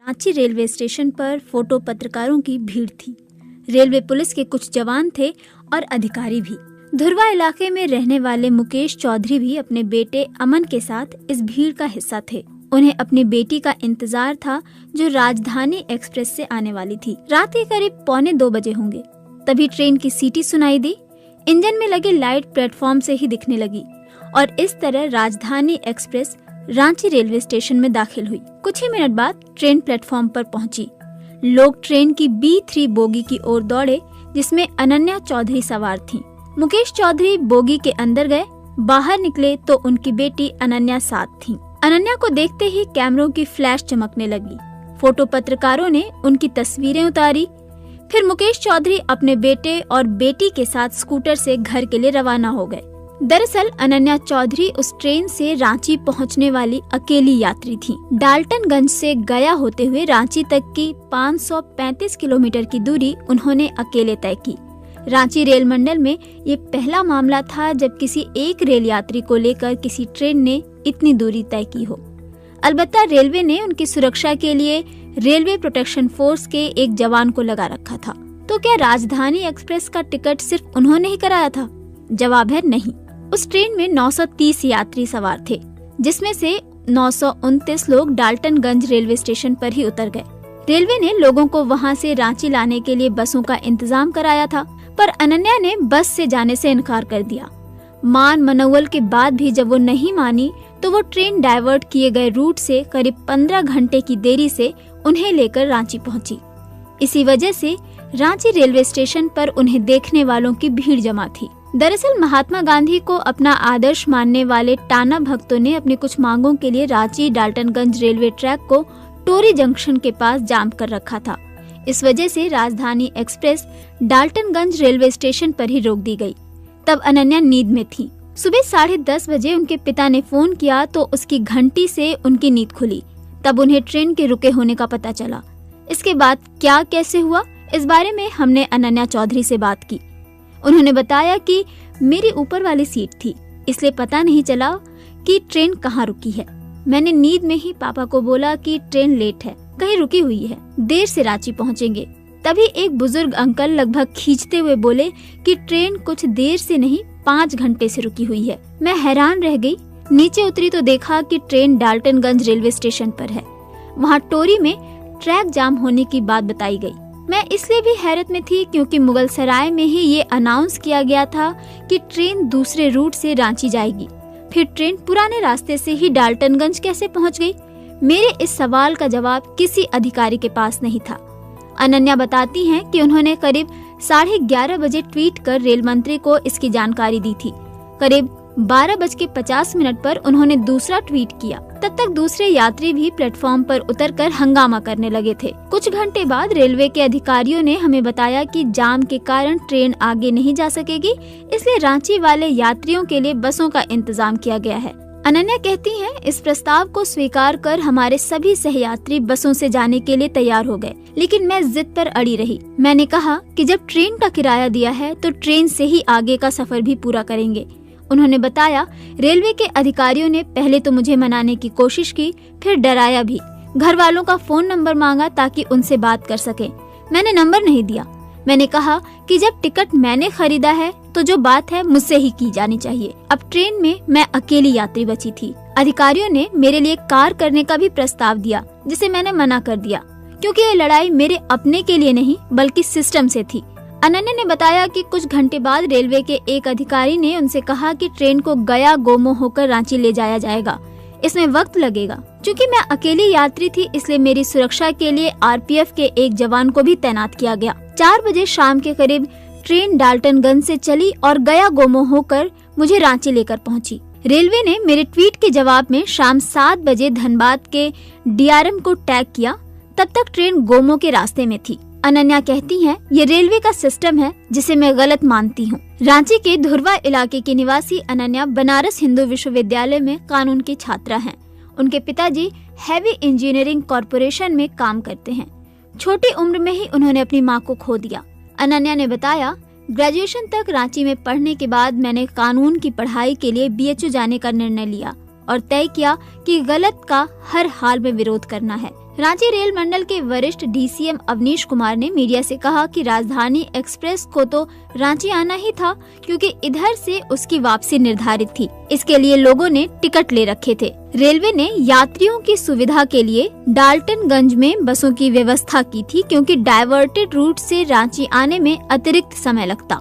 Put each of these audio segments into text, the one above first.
Ranchi railway station पर photo पत्रकारों की भीड़ थी। रेलवे पुलिस के कुछ जवान थे और अधिकारी भी। धुरवा इलाके में रहने वाले मुकेश चौधरी भी अपने बेटे अमन के साथ इस भीड़ का हिस्सा थे। उन्हें अपनी बेटी का इंतजार था जो राजधानी एक्सप्रेस से आने वाली थी। रात के करीब 1:45 बजे होंगे। तभी ट्रेन की सीटी सुनाई दी। इंजन में लगी लाइट प्लेटफॉर्म से ही दिखने लगी और इस तरह राजधानी एक्सप्रेस रांची रेलवे स्टेशन में दाखिल हुई। कुछ ही मिनट बाद ट्रेन प्लेटफॉर्म पर पहुंची। लोग ट्रेन की B3 बोगी की ओर दौड़े जिसमें अनन्या चौधरी सवार थीं। मुकेश चौधरी बोगी के अंदर गए। बाहर निकले तो उनकी बेटी अनन्या साथ थी। अनन्या को देखते ही कैमरों की फ्लैश चमकने लगी। फोटो पत्रकारों ने उनकी तस्वीरें उतारी। फिर मुकेश चौधरी अपने बेटे और बेटी के साथ स्कूटर से घर के लिए रवाना हो गए। दरअसल अनन्या चौधरी उस ट्रेन से रांची पहुंचने वाली अकेली यात्री थी। डाल्टनगंज से गया होते हुए रांची तक की 535 किलोमीटर की दूरी उन्होंने अकेले तय की। रांची रेल मंडल में ये पहला मामला था जब किसी एक रेल यात्री को लेकर किसी ट्रेन ने इतनी दूरी तय की हो। अलबत्ता रेलवे ने उनकी सुरक्षा के लिए रेलवे प्रोटेक्शन फोर्स के एक जवान को लगा रखा था। तो क्या राजधानी एक्सप्रेस का टिकट सिर्फ उन्होंने ही कराया था? जवाब है नहीं। उस ट्रेन में 930 यात्री सवार थे, जिसमें से 929 लोग डाल्टनगंज रेलवे स्टेशन पर ही उतर गए। रेलवे ने लोगों को वहां से रांची लाने के लिए बसों का इंतजाम कराया था, पर अनन्या ने बस से जाने से इनकार कर दिया। मान मनौवल के बाद भी जब वो नहीं मानी तो वो ट्रेन डाइवर्ट किए गए रूट से करीब 15 घंटे की देरी से उन्हें लेकर रांची पहुंची। इसी वजह से रांची रेलवे स्टेशन पर उन्हें देखने वालों की भीड़ जमा थी। दरअसल महात्मा गांधी को अपना आदर्श मानने वाले टाना भक्तों ने अपनी कुछ मांगों के लिए रांची डाल्टनगंज रेलवे ट्रैक को टोरी जंक्शन के पास जाम कर रखा था। इस वजह से राजधानी एक्सप्रेस डाल्टनगंज रेलवे स्टेशन पर ही रोक दी गई। तब अनन्या नींद में थी। सुबह 10:30 बजे उनके पिता ने फोन किया तो उसकी घंटी से उनकी नींद खुली। तब उन्हें ट्रेन के रुके होने का पता चला। इसके बाद क्या कैसे हुआ, इस बारे में हमने अनन्या चौधरी से बात की। उन्होंने बताया कि मेरी ऊपर वाली सीट थी, इसलिए पता नहीं चला कि ट्रेन कहाँ रुकी है। मैंने नींद में ही पापा को बोला कि ट्रेन लेट है, कहीं रुकी हुई है, देर से रांची पहुँचेंगे। तभी एक बुजुर्ग अंकल लगभग खींचते हुए बोले कि ट्रेन कुछ देर से नहीं 5 घंटे से रुकी हुई है। मैं हैरान रह गई। नीचे उतरी तो देखा कि ट्रेन डाल्टनगंज रेलवे स्टेशन पर है। वहाँ टोरी में ट्रैक जाम होने की बात बताई गई। मैं इसलिए भी हैरत में थी क्योंकि मुगल सराय में ही ये अनाउंस किया गया था कि ट्रेन दूसरे रूट से रांची जाएगी। फिर ट्रेन पुराने रास्ते से ही डाल्टनगंज कैसे पहुंच गई? मेरे इस सवाल का जवाब किसी अधिकारी के पास नहीं था। अनन्या बताती हैं कि उन्होंने करीब 11:30 बजे ट्वीट कर रेल मंत्री को इसकी जानकारी दी थी। करीब 12:50 पर उन्होंने दूसरा ट्वीट किया। तब तक दूसरे यात्री भी प्लेटफॉर्म पर उतरकर हंगामा करने लगे थे। कुछ घंटे बाद रेलवे के अधिकारियों ने हमें बताया कि जाम के कारण ट्रेन आगे नहीं जा सकेगी, इसलिए रांची वाले यात्रियों के लिए बसों का इंतजाम किया गया है। अनन्या कहती हैं, इस प्रस्ताव को स्वीकार कर हमारे सभी सहयात्री बसों से जाने के लिए तैयार हो गए, लेकिन मैं जिद पर अड़ी रही। मैंने कहा कि जब ट्रेन का किराया दिया है तो ट्रेन से ही आगे का सफर भी पूरा करेंगे। उन्होंने बताया, रेलवे के अधिकारियों ने पहले तो मुझे मनाने की कोशिश की, फिर डराया भी। घर वालों का फोन नंबर मांगा ताकि उनसे बात कर सके। मैंने नंबर नहीं दिया। मैंने कहा कि जब टिकट मैंने खरीदा है तो जो बात है मुझसे ही की जानी चाहिए। अब ट्रेन में मैं अकेली यात्री बची थी। अधिकारियों ने मेरे लिए कार करने का भी प्रस्ताव दिया, जिसे मैंने मना कर दिया क्योंकि ये लड़ाई मेरे अपने के लिए नहीं बल्कि सिस्टम से थी। अनन्या ने बताया कि कुछ घंटे बाद रेलवे के एक अधिकारी ने उनसे कहा कि ट्रेन को गया गोमो होकर रांची ले जाया जाएगा, इसमें वक्त लगेगा। क्योंकि मैं अकेली यात्री थी इसलिए मेरी सुरक्षा के लिए आरपीएफ के एक जवान को भी तैनात किया गया। 4 बजे शाम के करीब ट्रेन डाल्टनगंज से चली और गया गोमो होकर मुझे रांची लेकर पहुंची। रेलवे ने मेरे ट्वीट के जवाब में शाम 7 बजे धनबाद के डीआरएम को टैग किया। तब तक ट्रेन गोमो के रास्ते में थी। अनन्या कहती हैं, ये रेलवे का सिस्टम है जिसे मैं गलत मानती हूँ। रांची के धुरवा इलाके की निवासी अनन्या बनारस हिंदू विश्वविद्यालय में कानून की छात्रा हैं। उनके पिताजी हैवी इंजीनियरिंग कॉरपोरेशन में काम करते हैं। छोटी उम्र में ही उन्होंने अपनी मां को खो दिया। अनन्या ने बताया, ग्रेजुएशन तक रांची में पढ़ने के बाद मैंने कानून की पढ़ाई के लिए बीएचयू जाने का निर्णय लिया और तय किया कि गलत का हर हाल में विरोध करना है। रांची रेल मंडल के वरिष्ठ डीसीएम अवनीश कुमार ने मीडिया से कहा कि राजधानी एक्सप्रेस को तो रांची आना ही था, क्योंकि इधर से उसकी वापसी निर्धारित थी। इसके लिए लोगों ने टिकट ले रखे थे। रेलवे ने यात्रियों की सुविधा के लिए डाल्टनगंज में बसों की व्यवस्था की थी, क्योंकि डाइवर्टेड रूट से रांची आने में अतिरिक्त समय लगता।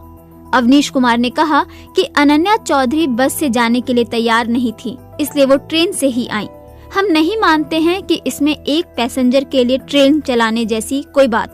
अवनीश कुमार ने कहा कि अनन्या चौधरी बस से जाने के लिए तैयार नहीं थी, इसलिए वो ट्रेन से ही आई। हम नहीं मानते हैं कि इसमें एक पैसेंजर के लिए ट्रेन चलाने जैसी कोई बात